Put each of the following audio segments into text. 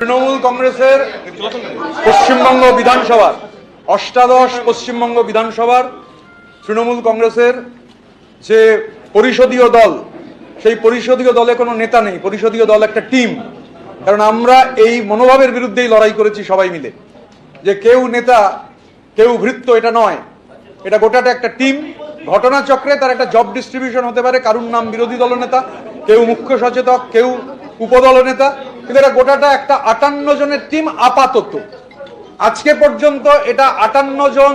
তৃণমূল কংগ্রেসের পশ্চিমবঙ্গ বিধানসভার অষ্টাদশ পশ্চিমবঙ্গ বিধানসভার তৃণমূল কংগ্রেসের যে পরিষদীয় দল, সেই পরিষদীয় দলে কোনো নেতা নেই। পরিষদীয় দল একটা টিম। কারণ আমরা এই মনোভাবের বিরুদ্ধেই লড়াই করেছি সবাই মিলে, যে কেউ নেতা কেউ ভৃত্য, এটা নয়। এটা গোটাটা একটা টিম। ঘটনাচক্রে তার একটা জব ডিস্ট্রিবিউশন হতে পারে, কারুর নাম বিরোধী দলনেতা, কেউ মুখ্য সচেতক, কেউ উপদল নেতা, কিন্তু এটা গোটাটা একটা 58 জনের টিম আপাতত। আজকে পর্যন্ত এটা 58 জন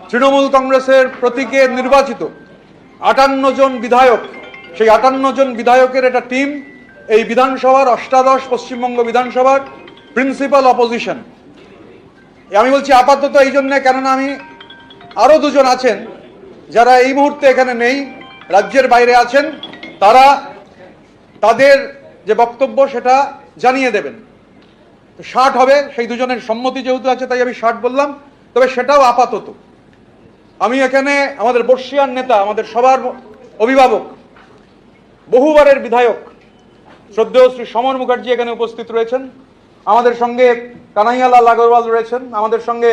তৃণমূল কংগ্রেসের প্রতীকে নির্বাচিত 58 জন বিধায়ক, সেই 58 জন বিধায়কের একটা টিম এই বিধানসভার অষ্টাদশ পশ্চিমবঙ্গ বিধানসভার প্রিন্সিপাল অপোজিশন। আমি বলছি আপাতত এই জন্যে, কেননা আমি আরো দুজন আছেন যারা এই মুহূর্তে এখানে নেই, রাজ্যের বাইরে আছেন, তারা তাদের যে বক্তব্য সেটা জানিয়ে দেবেন। 60 হবে, সেই দুজনের সম্মতি যেহেতু আছে তাই আমি 60 বললাম, তবে সেটাও আপাতত। আমি এখানে আমাদের বর্ষিয়ান নেতা, আমাদের সবার অভিভাবক, বহুবারের বিধায়ক শ্রদ্ধেয় শ্রী সমর মুখার্জি এখানে উপস্থিত রয়েছেন, আমাদের সঙ্গে কানাইয়ালাল আগরওয়াল রয়েছেন, আমাদের সঙ্গে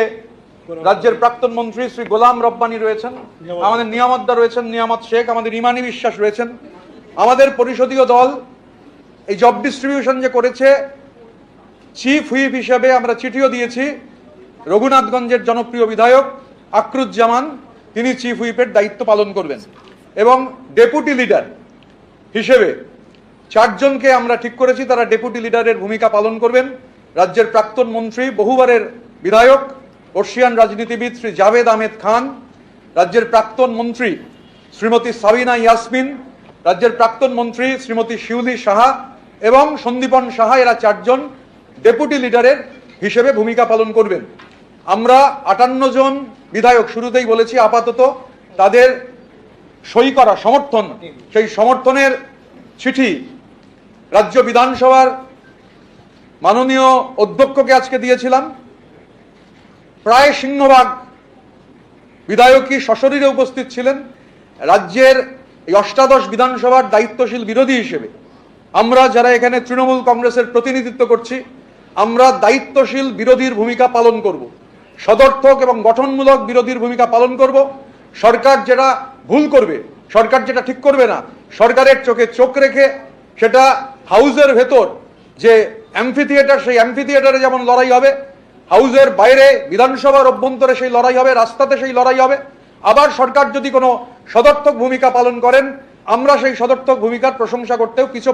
রাজ্যের প্রাক্তন মন্ত্রী শ্রী গোলাম রব্বানি রয়েছেন, আমাদের নিয়ামতদা রয়েছেন, নিয়ামত শেখ, আমাদের ইমানি বিশ্বাস রয়েছেন। আমাদের পরিষদীয় দল এই জব ডিস্ট্রিবিউশন যে করেছে, চিফ হুইপ হিসেবে আমরা চিঠিও দিয়েছি। রঘুনাথগঞ্জের জনপ্রিয় বিধায়ক আকরুজ্জামান, তিনি চিফ হুইপের দায়িত্ব পালন করবেন, এবং ডেপুটি লিডার হিসেবে 4 জনকে আমরা ঠিক করেছি, তারা ডেপুটি লিডারের ভূমিকা পালন করবেন। রাজ্যের প্রাক্তন মন্ত্রী, বহুবারের বিধায়ক, বর্ষিয়ান রাজনীতিবিদ শ্রী জাভেদ আহমেদ খান, রাজ্যের প্রাক্তন মন্ত্রী শ্রীমতী সাবিনা ইয়াসমিন, রাজ্যের প্রাক্তন মন্ত্রী শ্রীমতী শিউলি সাহা এবং সন্দীপন সাহা, এরা 4 জন ডেপুটি লিডারের হিসেবে ভূমিকা পালন করবেন। আমরা 58 জন বিধায়ক শুরুতেই বলেছি, আপাতত তাদের সই করা সমর্থন, সেই সমর্থনের চিঠি রাজ্য বিধানসভার মাননীয় অধ্যক্ষকে আজকে দিয়েছিলাম। প্রায় সিংহভাগ বিধায়কই সশরীরে উপস্থিত ছিলেন। রাজ্যের এই অষ্টাদশ বিধানসভার দায়িত্বশীল বিরোধী হিসেবে আমরা যারা এখানে তৃণমূল কংগ্রেসের প্রতিনিধিত্ব করছি, আমরা দায়িত্বশীল বিরোধীর ভূমিকা পালন করব, সদর্থক এবং গঠনমূলক বিরোধীর ভূমিকা পালন করব। সরকার যেটা ভুল করবে, সরকার যেটা ঠিক করবে না, সরকারের চোখে চোখ রেখে সেটা হাউসের ভেতর যে অ্যাম্ফি থিয়েটার, সেই অ্যাম্ফি থিয়েটারে যেমন লড়াই হবে, হাউসের বাইরে বিধানসভার অভ্যন্তরে সেই লড়াই হবে, রাস্তাতে সেই লড়াই হবে। আবার সরকার যদি কোনো সদর্থক ভূমিকা পালন করেন, আমরা সেই সদর্থক ভূমিকার প্রশংসা করতেও কিছু